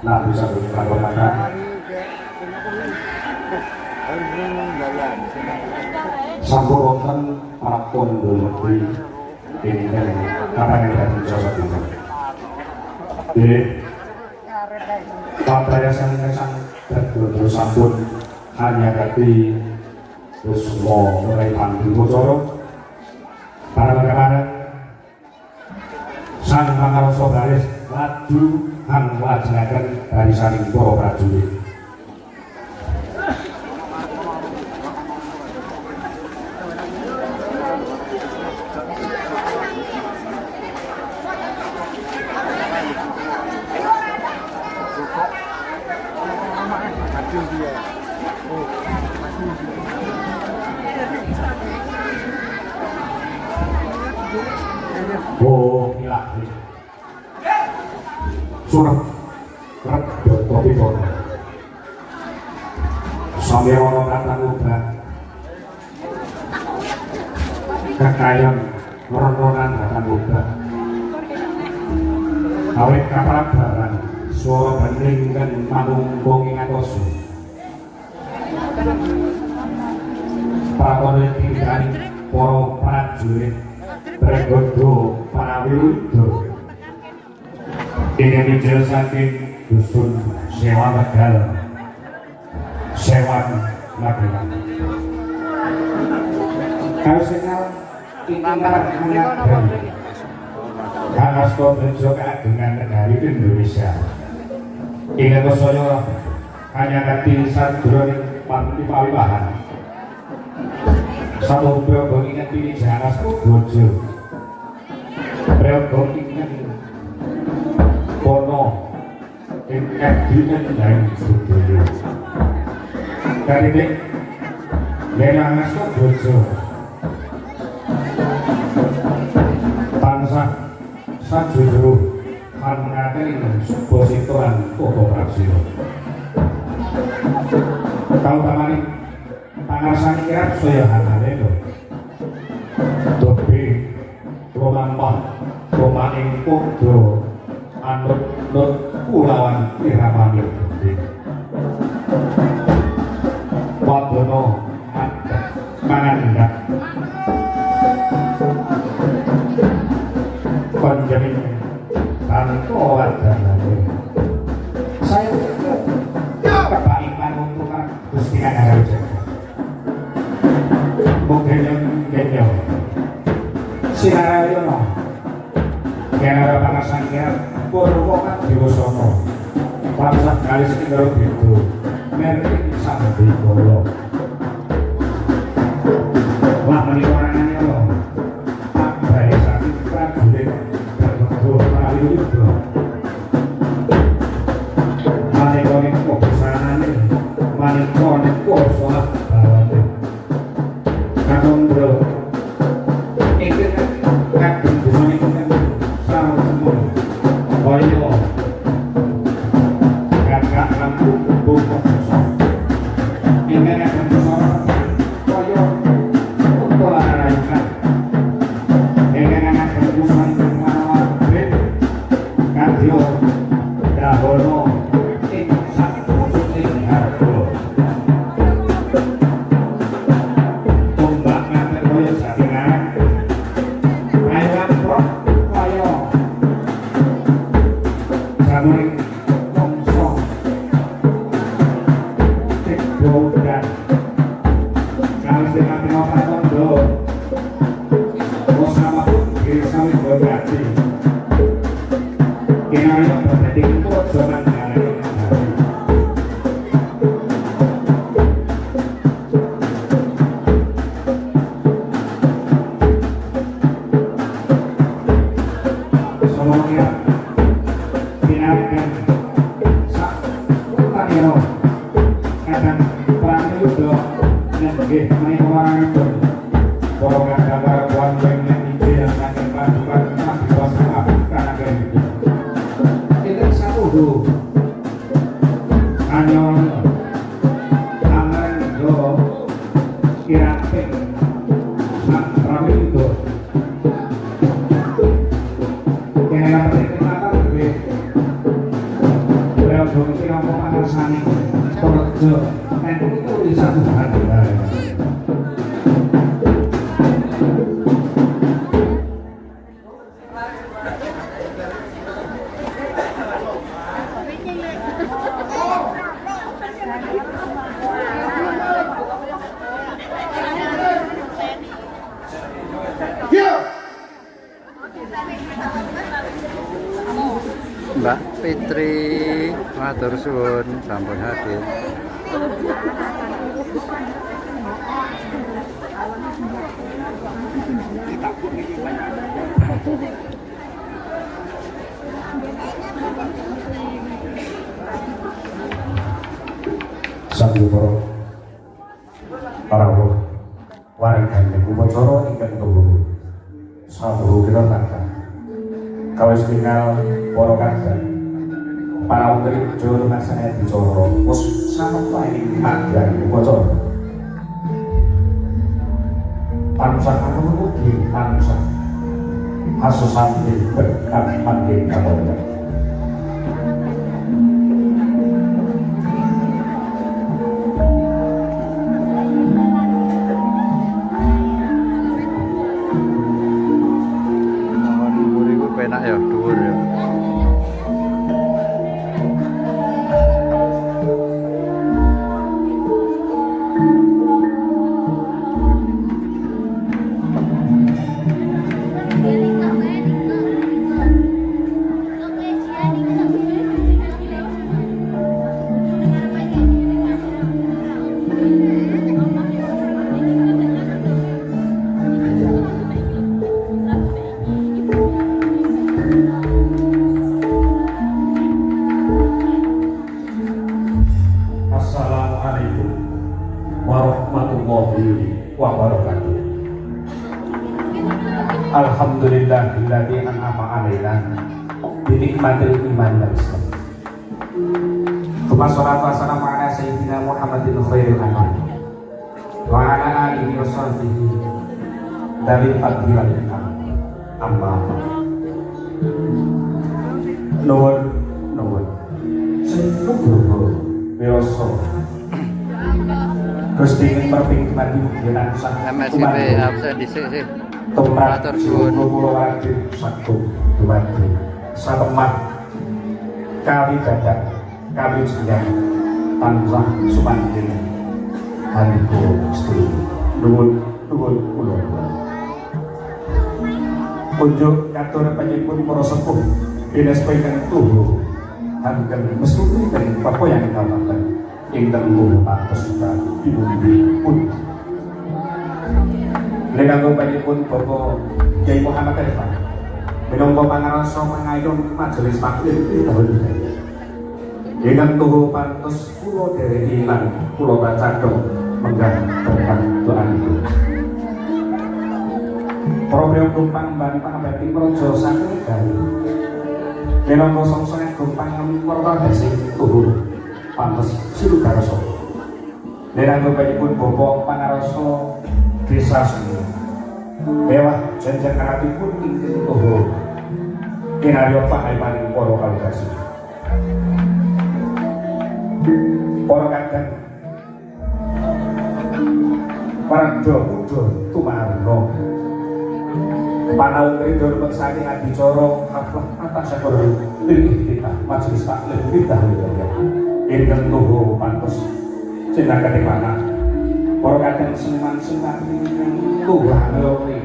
nah bisa berkata sampun wonten para kondo negeri ini kan kapan yang dari Jawa Timur. Jadi pabrayasan sang berdodo sampun hanya kati terus mau mulai panggil bocoro para bagaimana sang pangaroso baris laju hang lajengaken dari saling para prajurit. Oh, ilah. Surah Rabdo Topipon sampai orang kata ubah kekayaan merononan akan ubah awet kapal barang suara bening dan manungkong ingat osu para tinggal para prajurit Pregodo para wiludo ini menjel saking dusun sewa Tegal sewa Magelang kalau sinyal ingkar menyadarkan Kanasto Bejo keagungan negara Indonesia ingat saya hanya kati sarjroning panti pawiwahan satu berobong ingat pilih jangas bojo berobong ingat pono ingat dinen dan budaya dari ini lelangas bojo bangsa sajuru hangaken supositoran foto praksio kalau tamani pangarsan kira saya hanane lho dobe romampah romaning podo anut nut kulawan iramani gede wadono mangandak panjamin tanto wadanane saya kebaikan untuk Gusti Kang Genyo Sinarayono Genara Pangasangkir Purwokan Diwosono Pangsat Kali Sekindaro Gitu Merki Sambi Golo Wah menikorangannya lo Abai Sakit Prajurit Berbentuk Melayu Yudo Manikonik Kobesanane Manikonik Kosolah Bawani Kakombro itu kadung busane kan sama semua koyo kakak lampu buka ini akan bersama koyo untuk arahkan ini akan busane mana ben kadio dahono ing satu sing harga dong kira mau panasane kerja itu di satu hari. Mbak Fitri matur suwun sampun hadir. Sang Hyupa Parawuh wargane upacara ingkang tuhu sabuh kira tangkap kawis tinggal para kadang para gereja lumaksane bicara wis sampeyan ing madyan upacara panusan ugi panusan asusane berkat mangke kaboten. Enak ya, dhuwur ya. Assalamualaikum warahmatullahi wabarakatuh. Alhamdulillahilladzi an'ama 'alaina bi ni'matil iman wal Islam. Wassalatu wassalamu ala sayyidina Muhammadin khairil anam wa ala alihi wa sahbihi dari fadhilal amma nuwun sing nuwun Biasa Gusti ingin perping kemati ujian sang MSIP absen dhisik sih. Tumrap Matur suwun. Kulo wajib satu dumadi satemah kami dadak kami jenjang tansah sumangkin haliku Gusti nuwun kula kunjuk katur penyipun para sepuh dinas ingkang tuhu hangken mestune kan apa yang dikatakan ingkang tuhu pantes dibumbui pun Lenanggo panjenengan Bapak Kyai Muhammad Arifan minangka pangarsa mangayom majelis taklim tahun ini. Ingkang tuhu pantes kula dhereki lan kula bacadhong menggah berkah doanipun. Program gumpang ban pangabekti praja saking Galuh. Minangka sangsaya gumpang perkara sing tuhu pantes silugarsa. Lenanggo panjenengan Bapak pangarsa Desa Seni mewah janjang karatipun ingkang tuhu kinarya pangawiman para kalugasi para kadang parangga muda tumaruna panau krida lumek saking adicara haflah atas syukur pilih kita majelis taklim kita ingkang tuhu pantes jenengane panah para kadang seniman-seniman Tuhan lori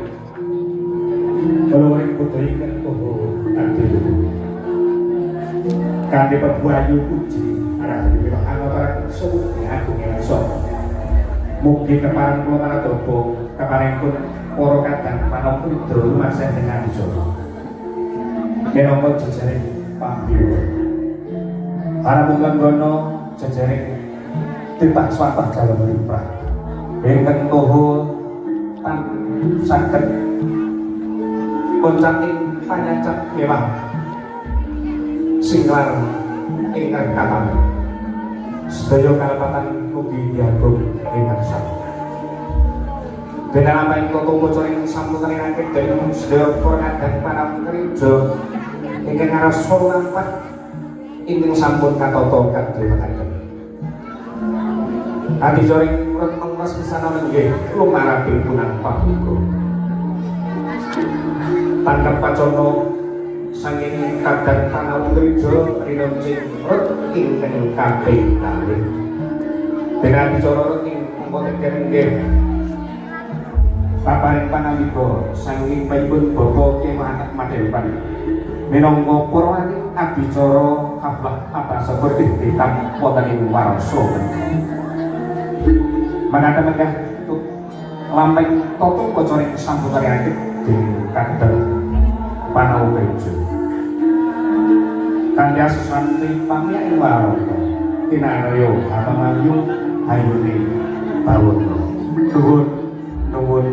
lori budaya kan tuh adil kanthi perbuayu puji arah dibilang para sebut agung yang sok mugi kepareng kula para dobo keparengipun para kadang panampu drone masa dengan dijogo minangka jejaring pambiwur para munggon-gono jejaring titah swatah dalem liprah ingkang tuhu tan saged koncaking panyacak mewah singlar ingkang kathah sedaya kalepatan mugi diagung ingkang sami dene lampahing tata maca ing sampunane rakit dening sedaya para kadang para gereja ingkang ngarasa lampah ingkang sampun katata kanthi mekaten. Adicara urip mengwas pisanan nggih lumaraping punang pabuka. Tangkap pacana saking kadang panawureja rinocing rut ingkang kaping kalih. Dene adicara ing mongko nggih paparing panamika saking paipun Bapak Kyai Muhammad Madewan minangka purwaning adicara haflah abasa ditam wonten ing warsa. Mangkata menggah lampeng toto bocoring sambutarake dening kadang panawureja. Kanthi asanti pamiyake warasa kinarya hamayu hayune bawana. Nuwun.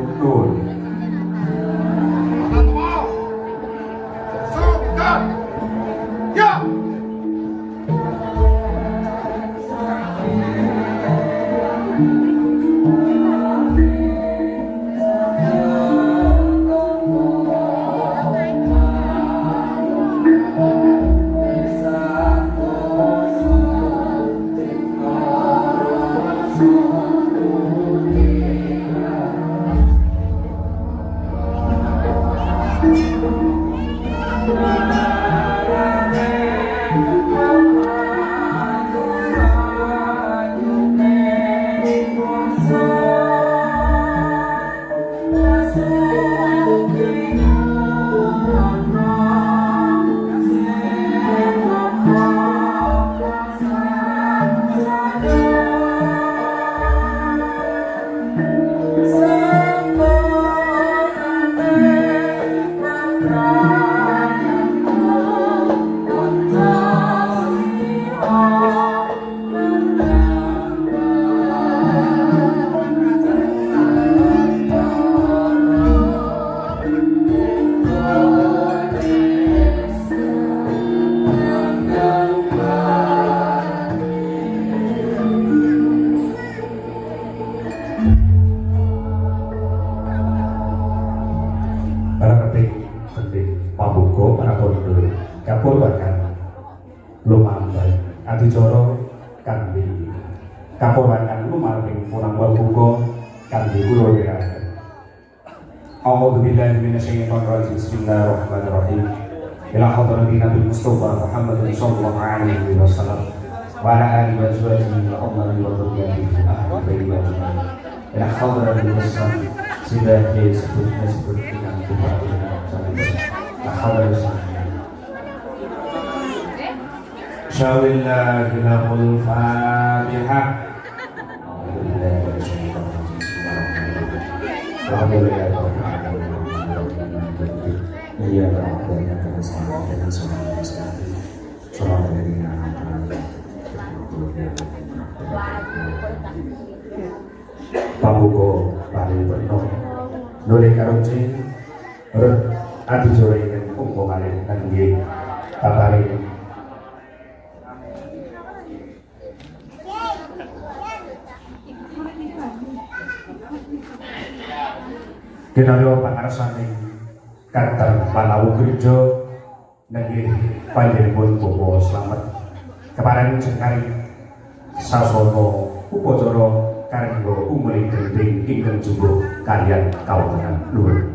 Adicara kanthi kapurakan lumaring punang pabuka kanthi kula wiraken. A'udzubillahi minasyaitonir rajim. Bismillahirrahmanirrahim. Ila hadratin Nabi Mustafa Muhammad sallallahu alaihi wasallam wa ala alihi wa sahbihi wa ummi wa dhurriyyatihi ahli wa ajma'in. Ila hadratin Mustafa sibahe sebut dengan Tuhan la hadratin Syawillahil Fatihah. Pabuka bali berno nuli karonci rut adicara ingkang monggo malih kangge paparing kinarya pangarsaning kadang panawureja nenggih panjenenganipun Bapak slamet keparing jengkaring sasana upacara karangga umuring gending ingkang jumbuh kaliyan kawontenan luhur.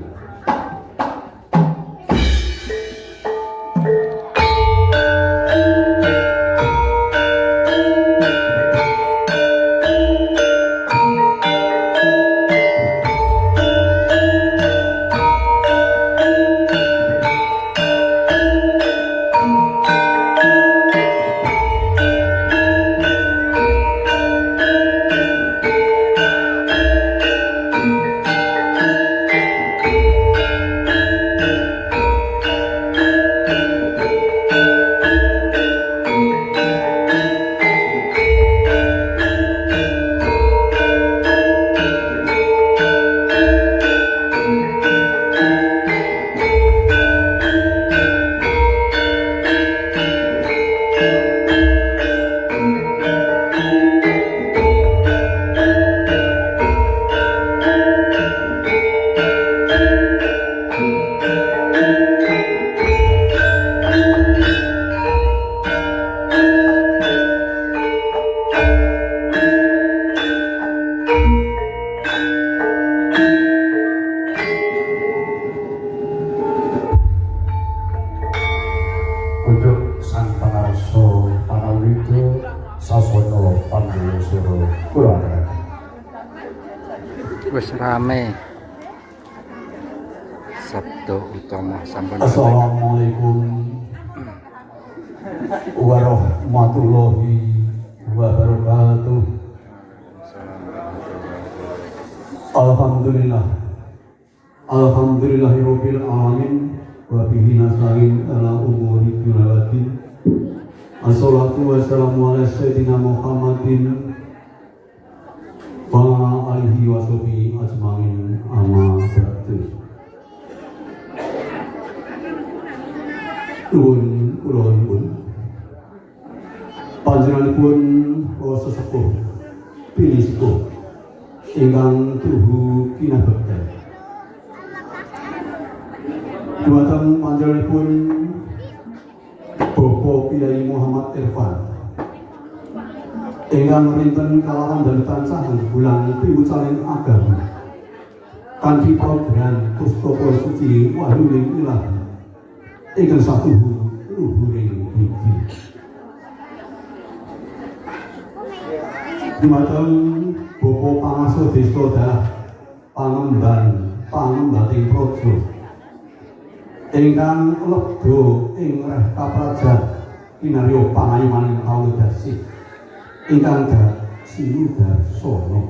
sasana pambuluh suruh kula aturaken. Wis rame. Sabtu utama sampun. Assalamualaikum warahmatullahi wabarakatuh. Alhamdulillah. Alhamdulillahirabbil alamin wa bihi nasta'in ala umuri dunya waddin. Assalatu wassalamu ala sayyidina Muhammadin wa ala alihi wa sahbihi ajmain amma ba'du. Nuwun panjenenganipun sesepuh pinisepuh ingkang tuhu kinabekten. Dumateng panjenenganipun Bapak Kyai Muhammad Irfan ingkang rinten kalawan dan tansah bulan piwucaning agama kanthi paugeran pustaka suci Wahyuning Ilahi ingkang satuhu luhuring budi. Dumateng Bapak Pangasuh Desa Dalah Pangembating Praja ingkang lebda ing reh kaprajan kinarya pangayumaning kawula dasih ingkang sinudarsana.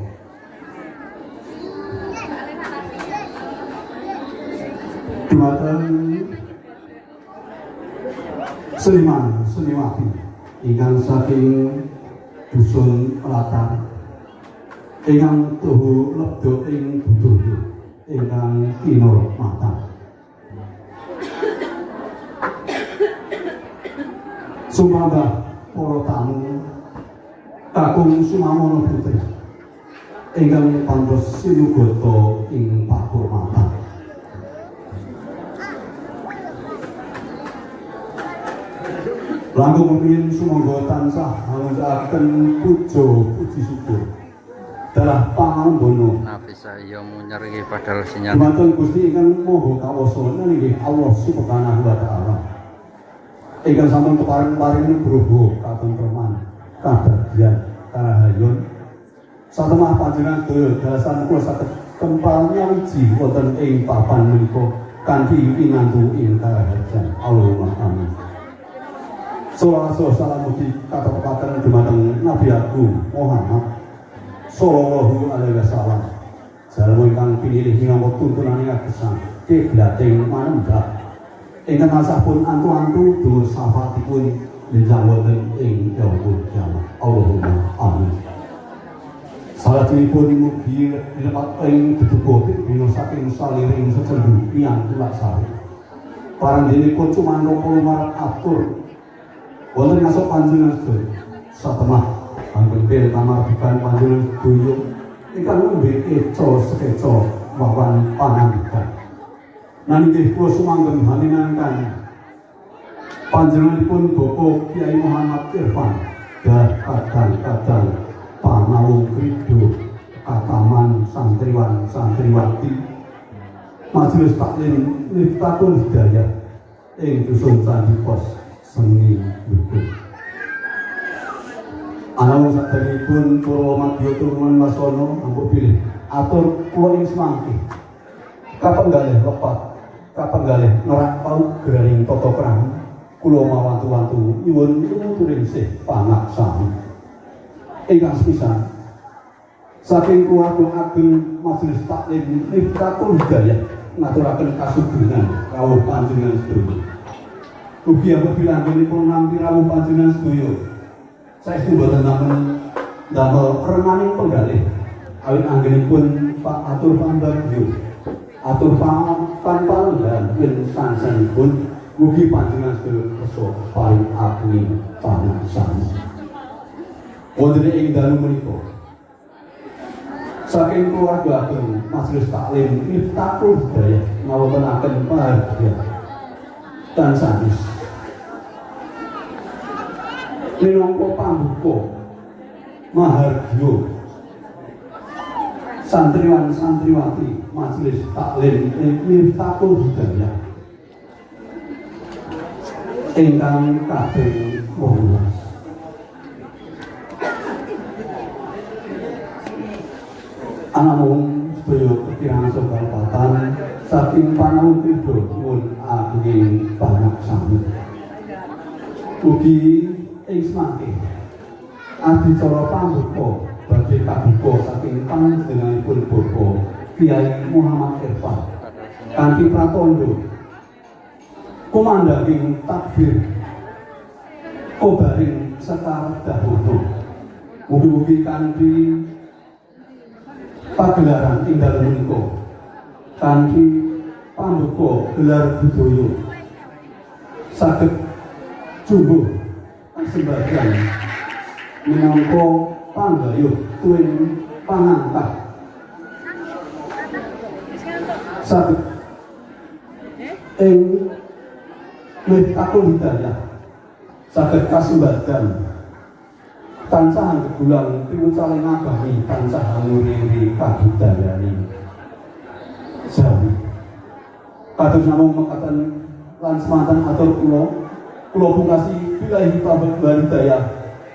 Dumateng seniman seniwati ingkang saking dusun Latar ingkang tuhu lebda ing budaya ingkang kinurmatan. Sumambah para tamu kakung Sumamono Putri ingkang pantos sinugata ing pakurmatan. Langkung rumiyin sumangga tansah nganggaaken puja puji syukur dalah pangambono Nafisa ya munyer iki padahal sinyal. dumateng Gusti ingkang Maha Kawasa nggih Allah Subhanahu wa taala. Ingkang sampun keparing-paring bruha katentreman, kabagyan, karahayon. Satemah panjenengan sedaya dalasan kula saged tempal nyawiji wonten ing papan menika kanthi pinantu ing karahayan. Allahumma amin. Salawat salam mugi katepaken dumateng Nabi Agung Muhammad sallallahu alaihi wasallam. Jalma ingkang pinilih minangka tuntunan ing gesang kiblating manembah. Ingkang tansah pun antu-antu dur syafaatipun benjang wonten ing yaumul kiamat. Allahumma amin. Salajengipun mugi dilepat ing deduga bina saking saliring secendu tiyang Ilaksari. Paranggenipun cumandha kulumarat atur wonten ngasuk panjenengan sedaya satemah anggen pil kamardikan panjenengan sedaya ingkang nembe eca sekeca wawan panambikan. Nanging kula sumanggem haninangkan panjenenganipun Bapak Kyai Muhammad Irfan kadang-kadang panawung krido kataman santriwan santriwati Majelis Taklim Miftatul Hidayah ing dusun Candipos Seni Lugu. Anawung saderengipun para madya turunan wasana ampun pilih atur kula ing semangke kapenggalih lepat kapenggalih nerak paugeran tata krama kula mawantu-wantu nyuwun tuturing sih panaksami ingkang sepisan saking keluarga ageng Majelis Taklim Miftatul Hidayah ngaturaken kasugengan rawuh panjenengan sedaya. Ugi apabila anggenipun nampi rawuh panjenengan sedaya saestu boten namung damel renaning penggalih awit anggenipun Pak atur pambagyo atur panpalenggan yen sansanipun mugi panjenengan sedaya kersa paring ageng panaksami. Wonten ing dalu menika saking keluarga ageng Majelis Taklim Miftatul Hidayah ngawontenaken pahargyan dan sanes minangka pambuka mahargya santriwan-santriwati Majelis Taklim Miftatul Hidayah ingkang kaping 18. Anamung sedaya kekirangan sokalpatan saking panahon pindha nyuwun ageng banyak sami. Ugi ing semangke adicara pambuka badhe kabuka saking panjenenganipun Bapak Kyai Muhammad Irfan kanthi pratandha kumandhaking takbir kobaring sekar dahulu. Mugi-mugi kanthi pagelaran tinggal menika kanthi pambuka gelar budaya saged jumbuh sembahyang minangka panggayuh tuwin pangangkat saged ing mekatul hidayah saged kasembadan tansah gegulang piwucaling agami tansah nguri-uri kabudayani sami kados namung mekaten lan semanten atur kula pungkasi billahi taufiq wal hidayah.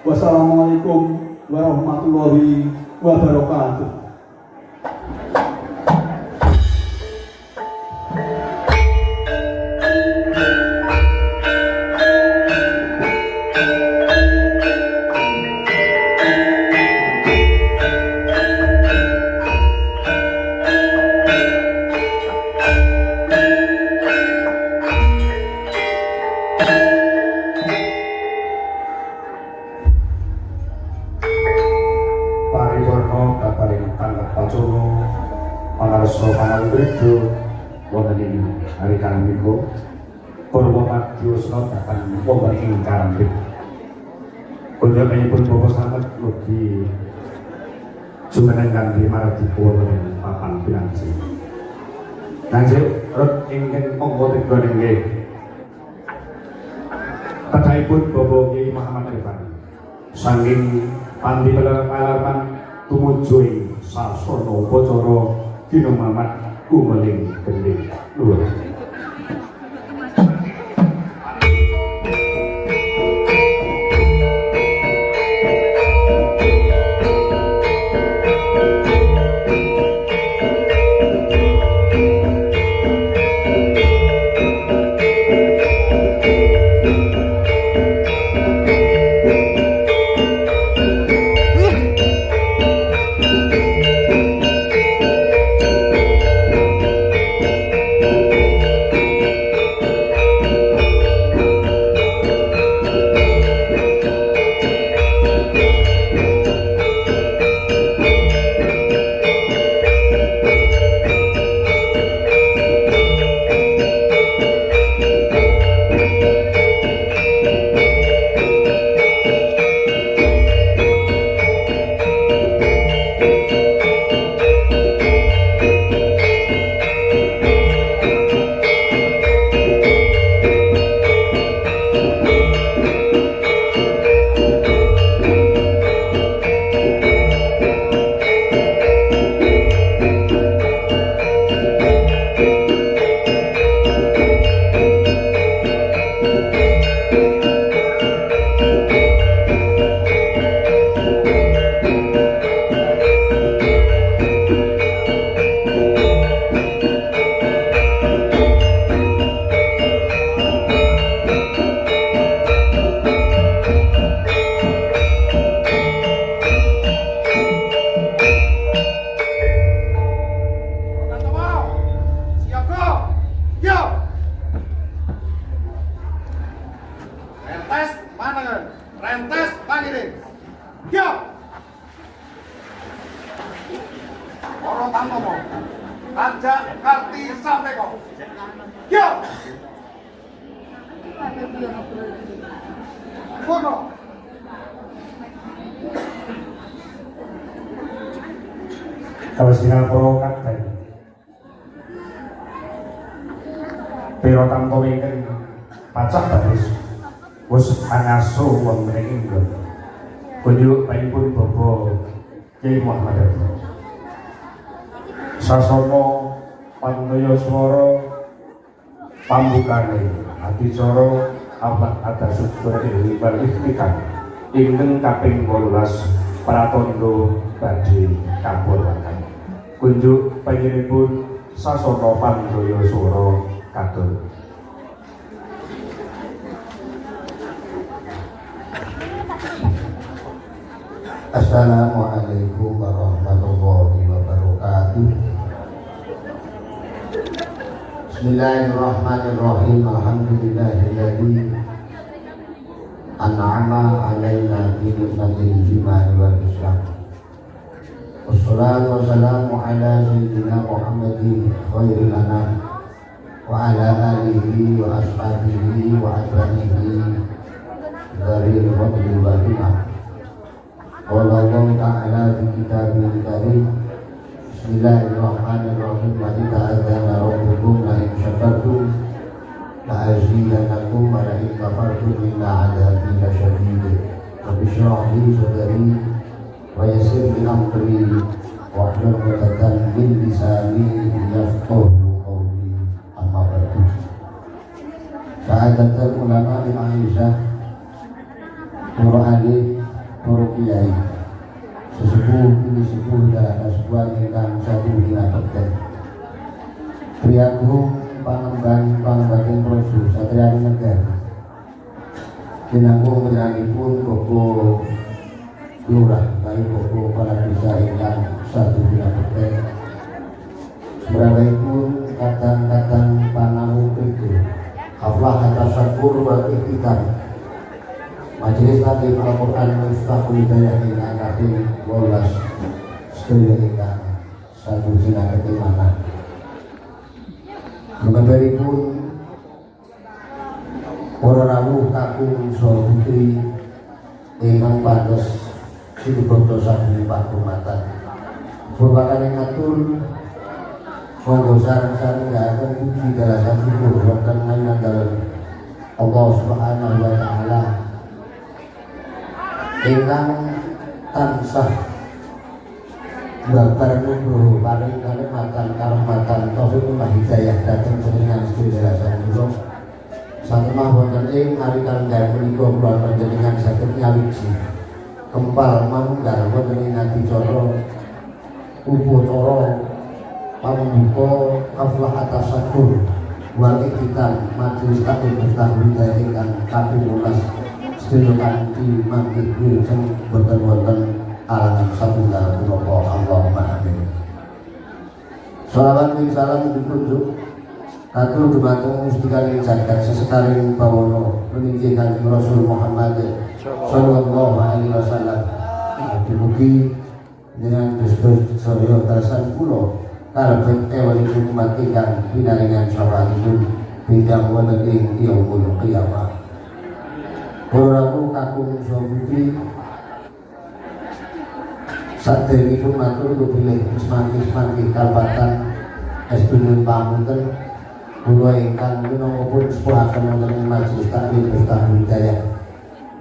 Wassalamualaikum warahmatullahi wabarakatuh. Paripurna kaparing tanggap pacono pangarso pangawido wonten ing hari kalambika purwa madyusna dhateng wonten ing karambik kunjunganipun Bapak sanget mugi jumeneng kanthi maradipun wonten ing papan pinanci lanjut rut ingkang monggo tiga nggih pedhaipun Bapak Kyai Muhammad Irfan saking panti pelapan tumuju ing sasana upacara Kinomamat Kumeling Gending Luhur. Raja Karti Sampeko. Yo. Kono. Kalau sinal porokat baik. Pero tampo ingkang pacak bagus. Wis angaso wong mriki nggon. Kunjuk baikipun Bapak Kyai Muhammad Irfan. Sasana pandaya swara pambukane adicara abad adasudha dewi balihtikan ingkang kaping 18 pratandha badhe kapuraken. unjuk panjenenganipun Sasana Pandaya Swara Katul. Assalamualaikum warahmatullahi wabarakatuh. Bismillahirrahmanirrahim. Alhamdulillahilladzi an'ama 'alaina bi ni'matil iman wal islam. Wassalatu wassalamu ala sayyidina Muhammadin khairil anam wa ala alihi wa ashabihi wa atba'ihi dzaril fadli wal himam. Qala Allah ta'ala fi kitabihil karim. Bismillahirrahmanirrahim. Wa idza adzana rabbukum la in syakartum la azidannakum wa la in kafartum inna 'adzabi lasyadid. Rabbi shrah li sadri wa yassir li amri wahlul 'uqdatam min lisani yafqahu qawli. Amma ba'du. Sa'adatul ulama Aisyah Qur'ani para kiai sesepuh ini sepuh dan sebuah ingkang satu dina bekten priyagung pangemban projo satriani negara dinanggung menyanipun koko lurah baik koko para desa ingkang satu dina bekten seberapapun kadang-kadang panamu itu haflah atas syukur wal ikhtitam Majelis Taklim Al-Quran Miftahul Hidayah ingkang kaping 12 sedaya ingkang satu dina ketimanan. Lumantaripun para rawuh kakung saha putri ingkang pantes sinubrata saking pakurmatan. Purwakane ngatur monggo sareng-sareng ngaaken puji dalasan syukur wonten dalem Allah Subhanahu wa taala ingkang tansah babar nubuh paring kalimatan karmatan taufik hidayah dhateng panjenengan sedaya sanjung satemah wonten ing narikan dalem menika kula panjenengan saged nyawiji kempal manunggal wonten ing adicara upacara pambuka aflah atas syukur wal ikhtitam majelis taklim Miftahul Hidayah ingkang kaping 12 sedaya kanthi manggih wilujeng boten-boten alangan satunggal punapa Allahumma amin. Shalawat ing salam dipunjuk atur dumateng Gusti Kang jagat sesekaring bawana meninggih Kanjeng Rasul Muhammad sallallahu alaihi wasallam. Mugi dengan Kristus saya dalasan kula kalebet ewanipun umat ingkang pinaringan syafaatipun bidang wonten ing yaumul qiyamah. Puraku kakung saha putri saderengipun matur bilih semangkih kalpatan estunipun pamunten kula ingkang minangka sepuhaken wonten ing Majelis Taklim Miftahul Hidayah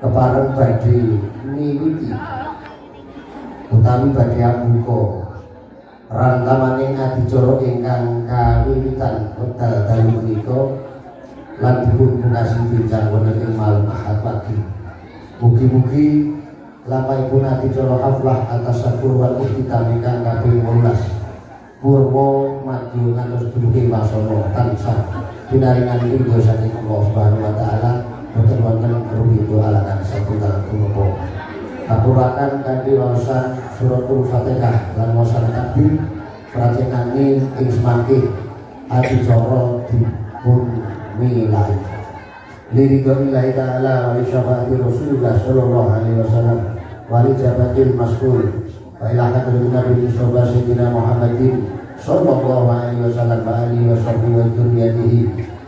kepareng badhe miwiti utawi badhe ambuka rantamaning adicara ingkang kawiwitan wekdal dalu menika lan dipun pungkasi bincang wonten ing malam Ahad pagi. Mugi-mugi lampahipun adicara haflah atas syukur wal ikhtitam ingkang kaping 18 purwa maju ngantos dumugi wasana tansah pinaringan ridho saking Allah Subhanahu wa taala boten wonten rugi alangan satunggal punapa. Kapuraken kanthi waosan suratul Fatihah lan waosan takbir prajenenge ing semangkih adicara dipun milai liridhoillahi ta'ala wa li syafaati Rasulullah sallallahu alaihi wasallam wa li jabatil mas'ul wa ila hadratin Nabi Mustafa Sayyidina Muhammadin sallallahu alaihi wasallam wa alihi wa sahbihi wa dzurriyyatihi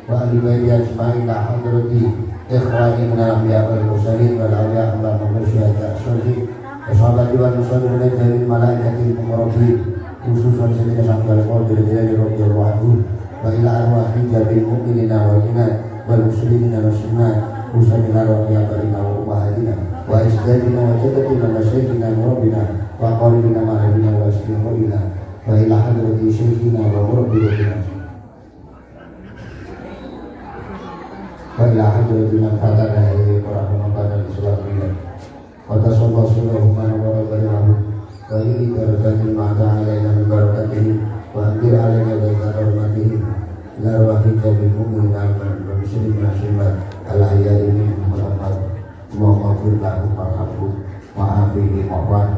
wa ali baiti ajma'in la hadrati ikhwani minal anbiya wal mursalin wal awliya wa masyayikh as-solihin wa sahabati wal muslimin dari malaikatil muqarrabin khususan Sayyidina Sa'dul Qadir radhiyallahu anhu wa ila arwahi jabil mu'minina wal mu'minat wal muslimina wal muslimat usamina wa yabarina wa ummahatina wa isdadina wa jadatina wa syekhina wa rabbina wa qalibina ma'arifina wa istimurina wa ila hadrati syekhina wa murabbina wa ila hadrati man fatana ilaihi wa rahmatan islamina wa tasallahu subhanahu wa ta'ala wa yuri darajati ma'ata alaina min barakatihi wa andir alaina baita rahmatihi ila ruahi jabil mu'min al-man wa muslim nasyimat al-ahyari min Muhammad Allahumma firlahu marhabu ma'afihi ma'wan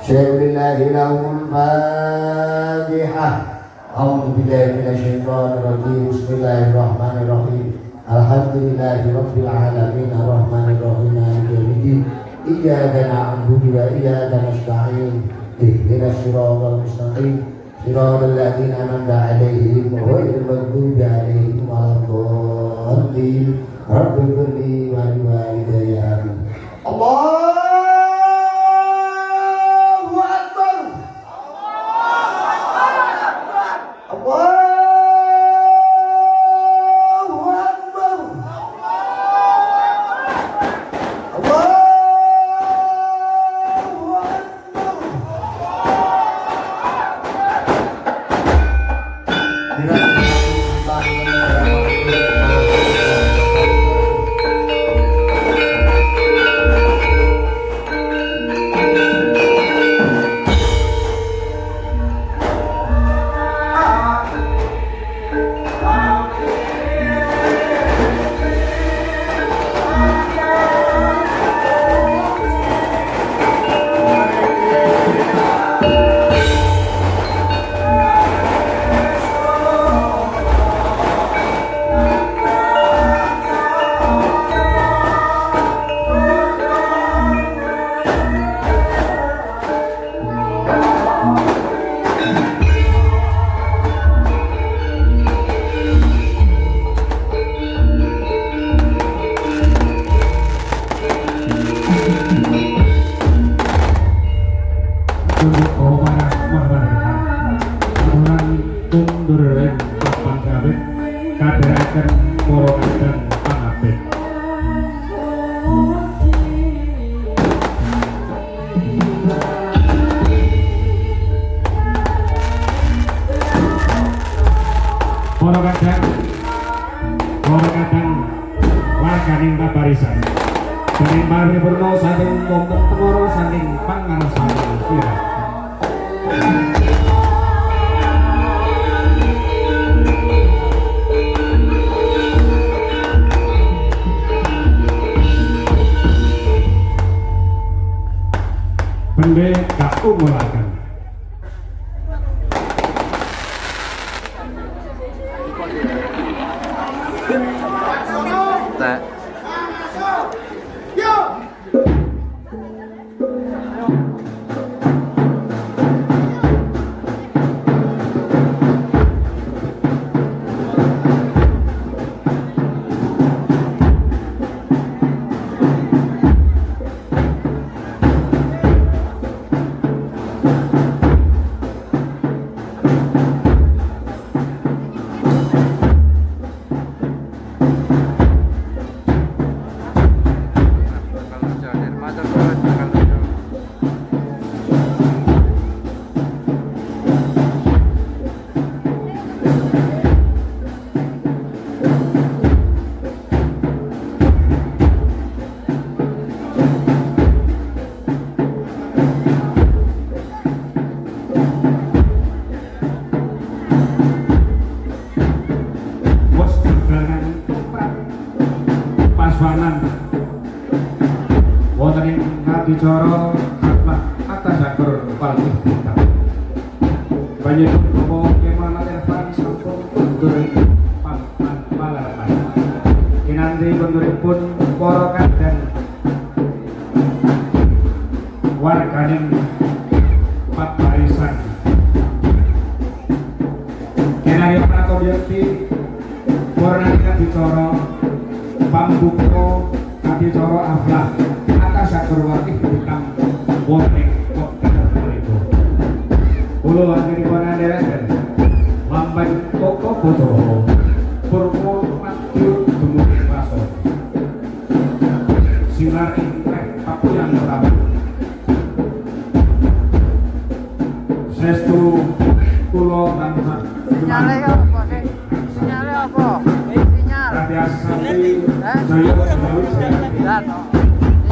syai'ulillahi lahumul fatihah. A'udzu billahi minasyaitonir rajim. Bismillahirrahmanirrahim. Alhamdulillahi rabbil alamin arrahmanir rahim maliki yaumiddin. Iyyaka na'budu wa iyyaka nasta'in. Ihdinas siratal mustaqim. Siratal ladzina an'amta 'alaihim ghairil maghdubi 'alaihim waladdallin. Rabbighfirli wa liwalidayya. Allahu akbar. Allahu akbar. Allahu kadharaken para kadang pangabek. Para kadang warganing babarisan. Dening paripurna saking wonten tengara saking pangarsan kira. Bende gak umulaken. Tak. Wonten ing adicara khatmah atas sakur paling kita. Panjenengan kemanat Evan sampun kundur palaran. Kinanti kunduripun para kadang warganing pabarisan. Kenari pratobyanti warnani adicara pambuka adicara aflah atas sakurwati hutang wonten wekdal punika. Kula panjenengan andharaken lamban toko bojo purwa madya dumugi paso. Sinar ingkang papuyan utawi sestu kula tansah Sinyale apa, Dik? Sinyale apa? Sinyal. Radyasati Jaya Jaya Dan,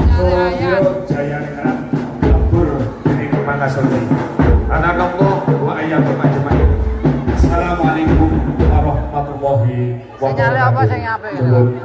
sinyale ayat. Jaya Negara Lebur sing apik?